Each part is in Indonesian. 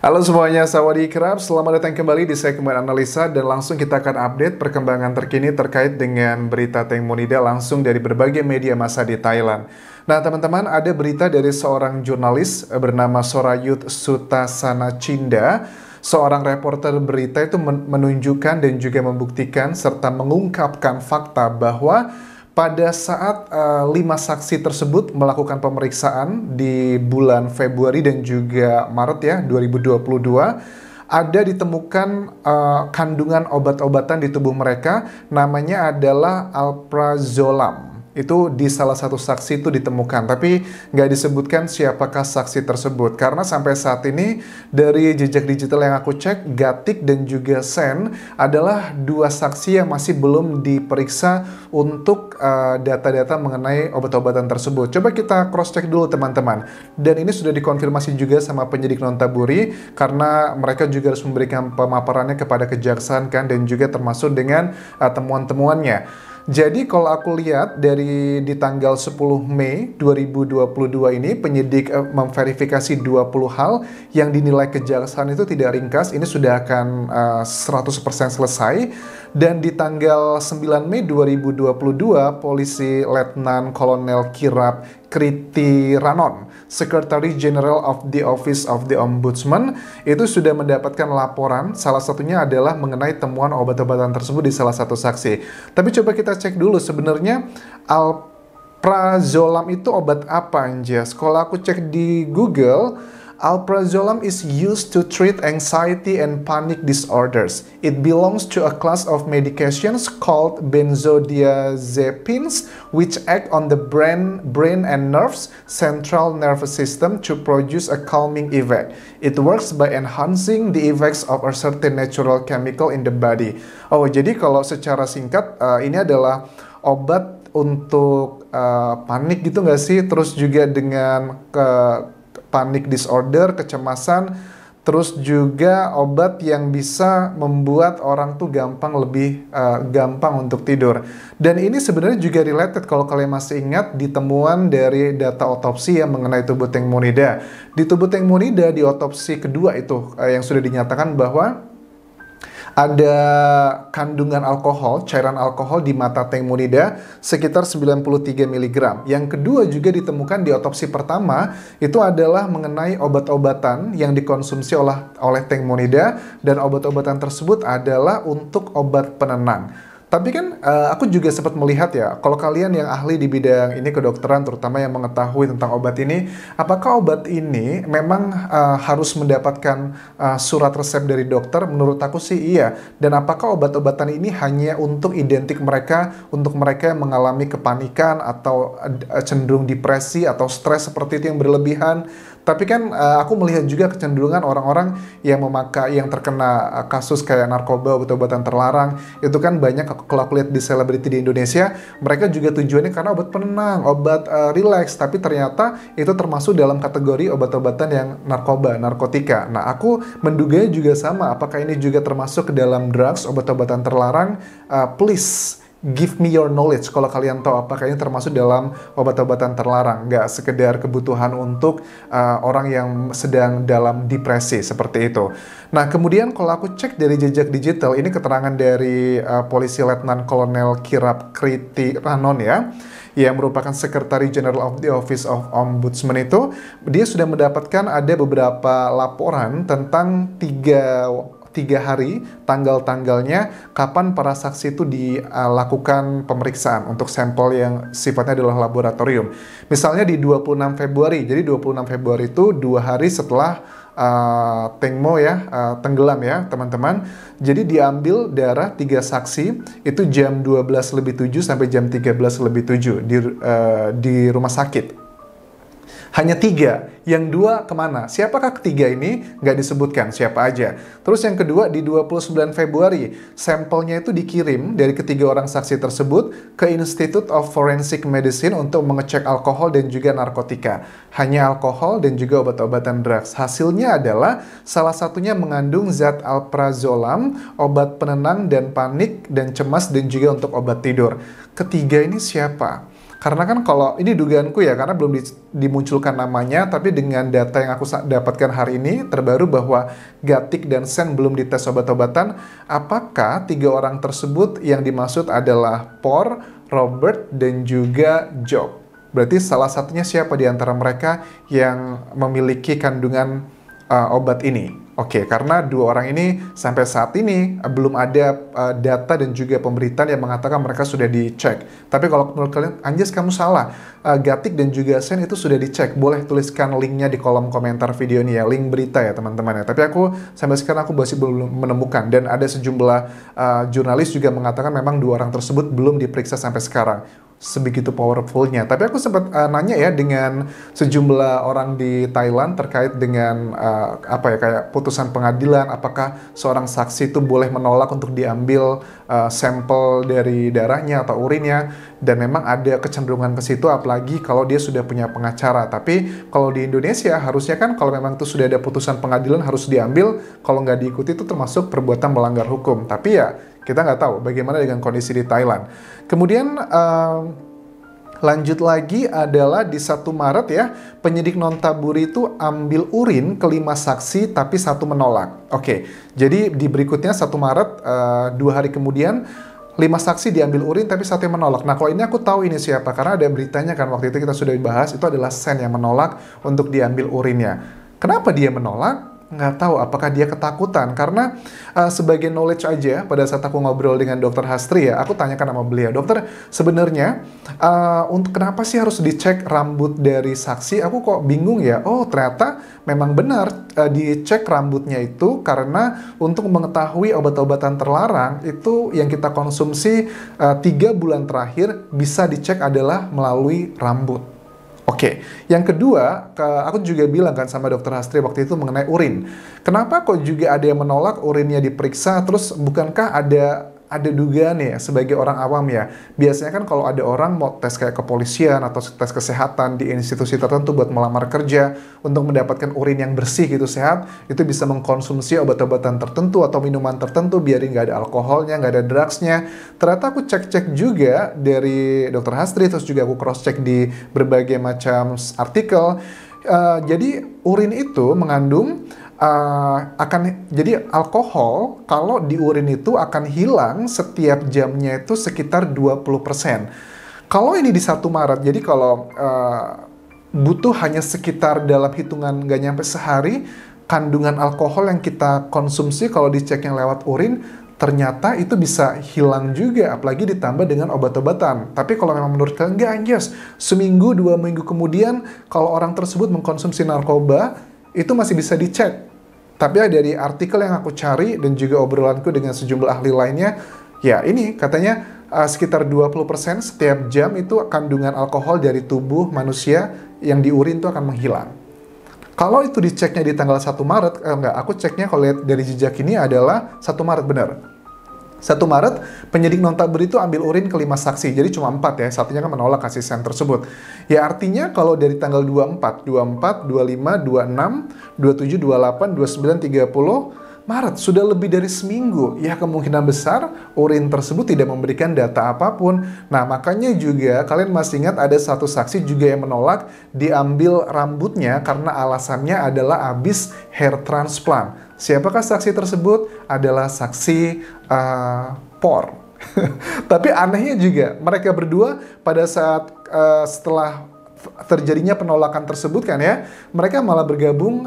Halo semuanya, sawadee-krab. Selamat datang kembali di segmen analisa dan langsung kita akan update perkembangan terkini terkait dengan berita Teng Monida langsung dari berbagai media massa di Thailand. Nah teman-teman, ada berita dari seorang jurnalis bernama Sorayut Sutasana Cinda. Seorang reporter berita itu menunjukkan dan juga membuktikan serta mengungkapkan fakta bahwa pada saat 5 saksi tersebut melakukan pemeriksaan di bulan Februari dan juga Maret ya 2022, ada ditemukan kandungan obat-obatan di tubuh mereka, namanya adalah alprazolam. Itu di salah satu saksi itu ditemukan, tapi nggak disebutkan siapakah saksi tersebut. Karena sampai saat ini dari jejak digital yang aku cek, Gatik dan juga Sen adalah dua saksi yang masih belum diperiksa untuk data-data mengenai obat-obatan tersebut. Coba kita cross-check dulu teman-teman. Dan ini sudah dikonfirmasi juga sama penyidik Nontaburi, karena mereka juga harus memberikan pemaparannya kepada kejaksaan kan, dan juga termasuk dengan temuan-temuannya. Jadi kalau aku lihat dari di tanggal 10 Mei 2022 ini penyidik memverifikasi 20 hal yang dinilai kejaksaan itu tidak ringkas. Ini sudah akan 100% selesai. Dan di tanggal 9 Mei 2022 polisi Letnan Kolonel Kirap Kriti Ranon, Secretary General of the Office of the Ombudsman, itu sudah mendapatkan laporan, salah satunya adalah mengenai temuan obat-obatan tersebut di salah satu saksi. Tapi coba kita cek dulu sebenarnya alprazolam itu obat apa, Anjas? Kalau aku cek di Google, alprazolam is used to treat anxiety and panic disorders. It belongs to a class of medications called benzodiazepines, which act on the brain and nerves, central nervous system to produce a calming effect. It works by enhancing the effects of a certain natural chemical in the body. Oh, jadi kalau secara singkat, ini adalah obat untuk panik gitu nggak sih? Terus juga dengan panic disorder, kecemasan, terus juga obat yang bisa membuat orang tuh lebih gampang untuk tidur. Dan ini sebenarnya juga related kalau kalian masih ingat di temuan dari data otopsi yang mengenai tubuh Teng Monida. Di tubuh Teng Monida di otopsi kedua itu yang sudah dinyatakan bahwa ada kandungan alkohol, cairan alkohol di mata Teng Monida sekitar 93 mg. Yang kedua juga ditemukan di otopsi pertama, itu adalah mengenai obat-obatan yang dikonsumsi oleh Teng Monida, dan obat-obatan tersebut adalah untuk obat penenang. Tapi kan aku juga sempat melihat ya, kalau kalian yang ahli di bidang ini kedokteran, terutama yang mengetahui tentang obat ini, apakah obat ini memang harus mendapatkan surat resep dari dokter? Menurut aku sih iya. Dan apakah obat-obatan ini hanya untuk identik mereka, untuk mereka yang mengalami kepanikan atau cenderung depresi atau stres seperti itu yang berlebihan? Tapi kan aku melihat juga kecenderungan orang-orang yang memakai, yang terkena kasus kayak narkoba, obat-obatan terlarang, itu kan banyak kalau aku lihat di selebriti di Indonesia, mereka juga tujuannya karena obat penenang, obat relax, tapi ternyata itu termasuk dalam kategori obat-obatan yang narkoba, narkotika. Nah, aku menduganya juga sama, apakah ini juga termasuk ke dalam drugs, obat-obatan terlarang? Please give me your knowledge kalau kalian tahu apakah ini termasuk dalam obat-obatan terlarang, nggak sekedar kebutuhan untuk orang yang sedang dalam depresi seperti itu. Nah kemudian kalau aku cek dari jejak digital, ini keterangan dari polisi Letnan Kolonel Kirap Kriti Ranon ya, yang merupakan Secretary General of the Office of Ombudsman itu, dia sudah mendapatkan ada beberapa laporan tentang tiga hari tanggal-tanggalnya kapan para saksi itu dilakukan pemeriksaan untuk sampel yang sifatnya adalah laboratorium. Misalnya di 26 Februari, jadi 26 Februari itu 2 hari setelah Tengmo ya, tenggelam ya teman-teman. Jadi diambil darah 3 saksi itu jam 12:07 sampai jam 13:07 di rumah sakit. Hanya 3, yang 2 kemana? Siapakah ketiga ini? Nggak disebutkan siapa aja. Terus yang kedua di 29 Februari, sampelnya itu dikirim dari ketiga orang saksi tersebut ke Institute of Forensic Medicine untuk mengecek alkohol dan juga narkotika. Hanya alkohol dan juga obat-obatan drugs. Hasilnya adalah salah satunya mengandung zat alprazolam, obat penenang dan panik dan cemas dan juga untuk obat tidur. Ketiga ini siapa? Karena kan kalau ini dugaanku ya, karena belum dimunculkan namanya, tapi dengan data yang aku dapatkan hari ini terbaru bahwa Gatik dan Sen belum dites obat-obatan. Apakah 3 orang tersebut yang dimaksud adalah Por, Robert, dan juga Job? Berarti salah satunya siapa di antara mereka yang memiliki kandungan obat ini? Oke, karena 2 orang ini sampai saat ini belum ada data dan juga pemberitaan yang mengatakan mereka sudah dicek. Tapi kalau menurut kalian, Anjas kamu salah. Gatik dan juga Sen itu sudah dicek. Boleh tuliskan linknya di kolom komentar video ini ya, link berita ya teman-teman ya. Tapi aku sampai sekarang aku masih belum menemukan, dan ada sejumlah jurnalis juga mengatakan memang 2 orang tersebut belum diperiksa sampai sekarang. Sebegitu powerfulnya. Tapi aku sempat nanya ya dengan sejumlah orang di Thailand terkait dengan kayak putusan pengadilan, apakah seorang saksi itu boleh menolak untuk diambil sampel dari darahnya atau urinnya, dan memang ada kecenderungan ke situ apalagi kalau dia sudah punya pengacara. Tapi kalau di Indonesia harusnya kan kalau memang itu sudah ada putusan pengadilan harus diambil, kalau nggak diikuti itu termasuk perbuatan melanggar hukum. Tapi ya kita nggak tahu bagaimana dengan kondisi di Thailand. Kemudian lanjut lagi adalah di 1 Maret ya, penyidik Nontaburi itu ambil urin ke 5 saksi tapi 1 menolak. Oke, jadi di berikutnya 1 Maret, 2 hari kemudian 5 saksi diambil urin tapi 1 yang menolak. Nah kalau ini aku tahu ini siapa, karena ada beritanya kan waktu itu kita sudah dibahas, itu adalah Sen yang menolak untuk diambil urinnya. Kenapa dia menolak? Nggak tahu apakah dia ketakutan, karena sebagai knowledge aja pada saat aku ngobrol dengan Dokter Hastri ya, aku tanyakan sama beliau, dokter sebenarnya untuk kenapa sih harus dicek rambut dari saksi? Aku kok bingung ya. Oh ternyata memang benar dicek rambutnya itu karena untuk mengetahui obat-obatan terlarang itu yang kita konsumsi 3 bulan terakhir bisa dicek adalah melalui rambut. Oke, yang kedua, aku juga bilang kan sama Dokter Hastri waktu itu mengenai urin. Kenapa kok juga ada yang menolak urinnya diperiksa, terus bukankah ada dugaan ya sebagai orang awam ya. Biasanya kan kalau ada orang mau tes kayak kepolisian atau tes kesehatan di institusi tertentu buat melamar kerja untuk mendapatkan urin yang bersih gitu sehat, itu bisa mengkonsumsi obat-obatan tertentu atau minuman tertentu biar nggak ada alkoholnya, nggak ada drugsnya. Ternyata aku cek-cek juga dari Dokter Hastri, terus juga aku cross-check di berbagai macam artikel. Jadi urin itu mengandung jadi alkohol kalau di urin itu akan hilang setiap jamnya itu sekitar 20%. Kalau ini di 1 Maret, jadi kalau butuh hanya sekitar dalam hitungan nggak nyampe sehari, kandungan alkohol yang kita konsumsi kalau dicek yang lewat urin, ternyata itu bisa hilang juga, apalagi ditambah dengan obat-obatan. Tapi kalau memang menurut kalian, nggak Anjas, seminggu, 2 minggu kemudian, kalau orang tersebut mengkonsumsi narkoba, itu masih bisa dicek. Tapi dari artikel yang aku cari dan juga obrolanku dengan sejumlah ahli lainnya, ya ini katanya sekitar 20% setiap jam itu kandungan alkohol dari tubuh manusia yang di urin itu akan menghilang. Kalau itu diceknya di tanggal 1 Maret, aku ceknya kalau lihat dari jejak ini adalah 1 Maret benar. 1 Maret, penyidik Nontaburi itu ambil urin ke 5 saksi, jadi cuma 4 ya, satunya kan menolak kasih Sen tersebut. Ya artinya kalau dari tanggal 24, 25, 26, 27, 28, 29, 30, Maret, sudah lebih dari seminggu, ya kemungkinan besar urin tersebut tidak memberikan data apapun. Nah makanya juga kalian masih ingat ada satu saksi juga yang menolak diambil rambutnya karena alasannya adalah habis hair transplant. Siapakah saksi tersebut? Adalah saksi Por. Tapi anehnya juga mereka berdua pada saat setelah terjadinya penolakan tersebut kan ya, mereka malah bergabung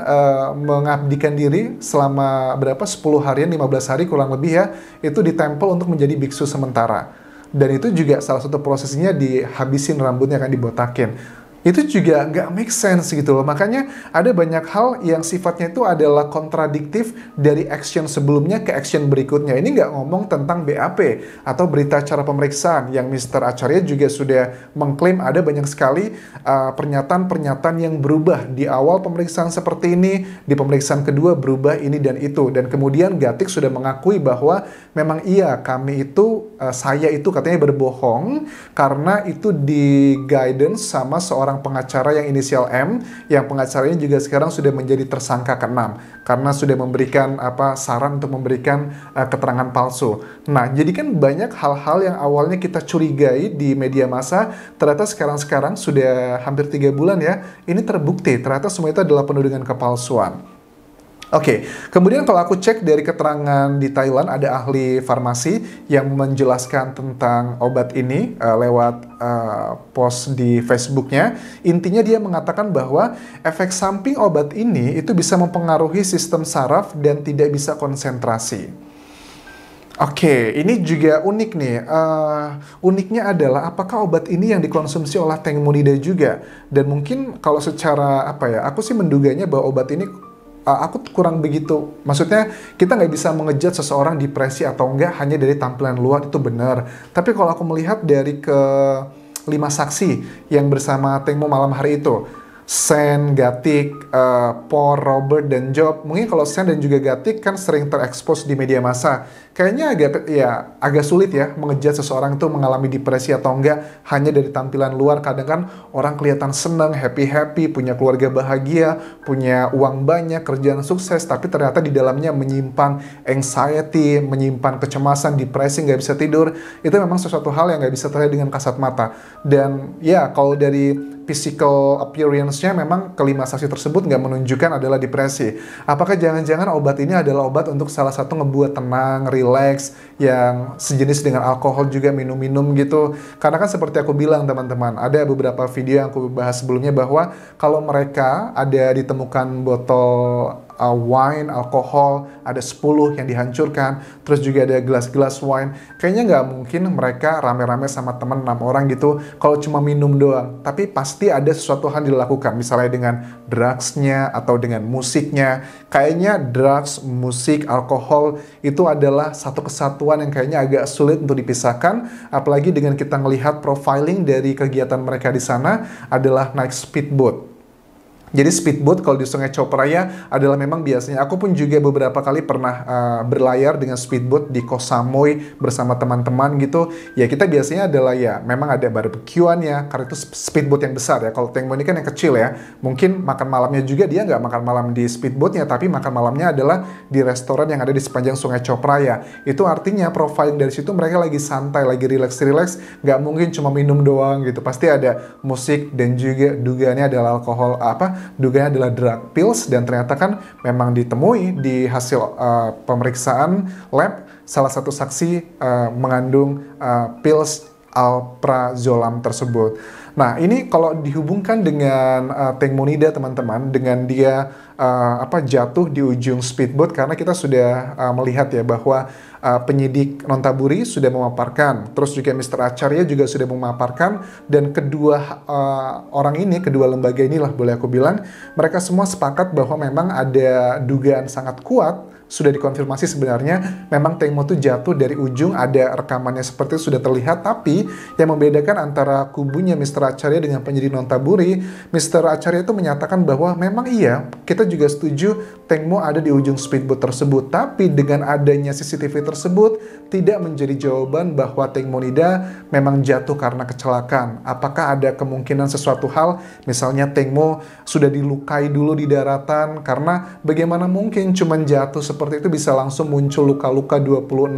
mengabdikan diri selama 10 harian, 15 hari kurang lebih ya, itu di tempel untuk menjadi biksu sementara. Dan itu juga salah satu prosesnya dihabisin rambutnya, kan dibotakin. Itu juga nggak make sense gitu loh. Makanya ada banyak hal yang sifatnya itu adalah kontradiktif dari action sebelumnya ke action berikutnya. Ini nggak ngomong tentang BAP atau berita acara pemeriksaan yang Mr. Acharya juga sudah mengklaim ada banyak sekali pernyataan-pernyataan yang berubah. Di awal pemeriksaan seperti ini, di pemeriksaan kedua berubah ini dan itu. Dan kemudian Gatik sudah mengakui bahwa memang iya kami itu, saya itu katanya berbohong karena itu di guidance sama seorang seorang pengacara yang inisial M, yang pengacaranya juga sekarang sudah menjadi tersangka ke-6 karena sudah memberikan saran untuk memberikan keterangan palsu. Nah, jadi kan banyak hal-hal yang awalnya kita curigai di media massa, ternyata sekarang sudah hampir 3 bulan ya, ini terbukti ternyata semua itu adalah penodongan kepalsuan. Oke, kemudian kalau aku cek dari keterangan di Thailand, ada ahli farmasi yang menjelaskan tentang obat ini lewat post di Facebooknya. Intinya dia mengatakan bahwa efek samping obat ini itu bisa mempengaruhi sistem saraf dan tidak bisa konsentrasi. Oke, ini juga unik nih. Uniknya adalah apakah obat ini yang dikonsumsi oleh Teng Monida juga? Dan mungkin kalau secara aku sih menduganya bahwa obat ini aku kurang begitu, maksudnya kita nggak bisa mengejat seseorang depresi atau enggak hanya dari tampilan luar, itu benar. Tapi kalau aku melihat dari ke-5 saksi yang bersama Teng Mo malam hari itu, Sen, Gatik, Por, Robert, dan Job. Mungkin kalau Sen dan juga Gatik kan sering terekspos di media massa. Kayaknya agak sulit ya mengejat seseorang itu mengalami depresi atau enggak hanya dari tampilan luar. Kadang kan orang kelihatan senang, happy, punya keluarga bahagia, punya uang banyak, kerjaan sukses, tapi ternyata di dalamnya menyimpan anxiety, menyimpan kecemasan, depresi, nggak bisa tidur. Itu memang sesuatu hal yang nggak bisa terlihat dengan kasat mata. Dan ya, kalau dari physical appearance-nya memang ke-5 saksi tersebut nggak menunjukkan adalah depresi. Apakah jangan-jangan obat ini adalah obat untuk salah satu ngebuat tenang, relax, yang sejenis dengan alkohol juga, minum-minum gitu? Karena kan seperti aku bilang teman-teman, ada beberapa video yang aku bahas sebelumnya bahwa kalau mereka ada ditemukan botol wine, alkohol, ada 10 yang dihancurkan, terus juga ada gelas-gelas wine, kayaknya nggak mungkin mereka rame-rame sama temen 6 orang gitu kalau cuma minum doang. Tapi pasti ada sesuatu hal dilakukan, misalnya dengan drugsnya atau dengan musiknya. Kayaknya drugs, musik, alkohol itu adalah satu kesatuan yang kayaknya agak sulit untuk dipisahkan, apalagi dengan kita melihat profiling dari kegiatan mereka di sana adalah naik speedboat. Jadi speedboat kalau di Sungai Chao Phraya adalah memang biasanya, aku pun juga beberapa kali pernah berlayar dengan speedboat di Koh Samui bersama teman-teman gitu. Ya kita biasanya adalah ya memang ada barbekyuannya, karena itu speedboat yang besar ya. Kalau Teng Mo ini kan yang kecil ya. Mungkin makan malamnya juga dia nggak makan malam di speedboatnya, tapi makan malamnya adalah di restoran yang ada di sepanjang Sungai Chao Phraya. Itu artinya profiling dari situ mereka lagi santai, lagi relax, nggak mungkin cuma minum doang gitu. Pasti ada musik dan juga dugaannya adalah alkohol dugaannya adalah drug pills, dan ternyata kan memang ditemui di hasil pemeriksaan lab salah satu saksi mengandung pills alprazolam tersebut. Nah, ini kalau dihubungkan dengan Teng Monida teman-teman, dengan dia jatuh di ujung speedboat, karena kita sudah melihat ya bahwa penyidik Nontaburi sudah memaparkan, terus juga Mr. Acharya juga sudah memaparkan, dan kedua orang ini, kedua lembaga inilah boleh aku bilang, mereka semua sepakat bahwa memang ada dugaan sangat kuat, sudah dikonfirmasi sebenarnya memang Teng Mo tuh jatuh dari ujung, ada rekamannya seperti itu sudah terlihat. Tapi yang membedakan antara kubunya Mr. Acharya dengan penyidik Nontaburi, Mr. Acharya itu menyatakan bahwa memang iya, kita juga setuju Teng Mo ada di ujung speedboat tersebut, tapi dengan adanya CCTV tersebut tidak menjadi jawaban bahwa Teng Monida memang jatuh karena kecelakaan. Apakah ada kemungkinan sesuatu hal, misalnya Teng Mo sudah dilukai dulu di daratan, karena bagaimana mungkin cuman jatuh seperti itu bisa langsung muncul luka-luka 26,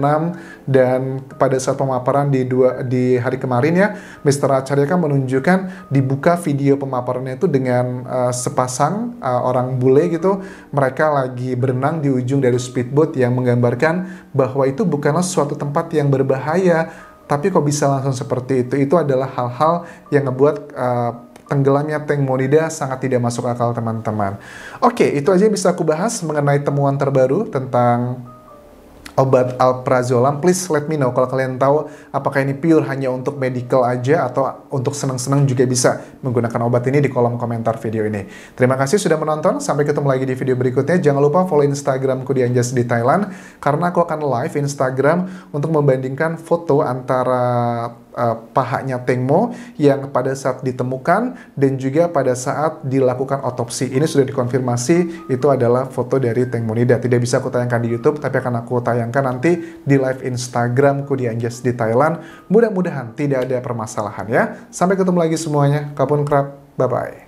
dan pada saat pemaparan di hari kemarin ya, Mr. Acharya kan menunjukkan dibuka video pemaparannya itu dengan sepasang orang bule gitu, mereka lagi berenang di ujung dari speedboat yang menggambarkan bahwa itu bukanlah suatu tempat yang berbahaya, tapi kok bisa langsung seperti itu. Itu adalah hal-hal yang ngebuat tenggelamnya Teng Monida sangat tidak masuk akal teman-teman. Oke, itu aja yang bisa aku bahas mengenai temuan terbaru tentang obat alprazolam. Please let me know kalau kalian tahu apakah ini pure hanya untuk medical aja atau untuk senang-senang juga bisa menggunakan obat ini di kolom komentar video ini. Terima kasih sudah menonton, sampai ketemu lagi di video berikutnya. Jangan lupa follow Instagramku di Anjas di Thailand, karena aku akan live Instagram untuk membandingkan foto antara pahanya Teng Mo yang pada saat ditemukan dan juga pada saat dilakukan otopsi. Ini sudah dikonfirmasi itu adalah foto dari Teng Monida. Tidak bisa aku tayangkan di YouTube, tapi akan aku tayangkan nanti di live Instagramku di Anjas di Thailand. Mudah-mudahan tidak ada permasalahan ya. Sampai ketemu lagi semuanya. Kapun krap. Bye-bye.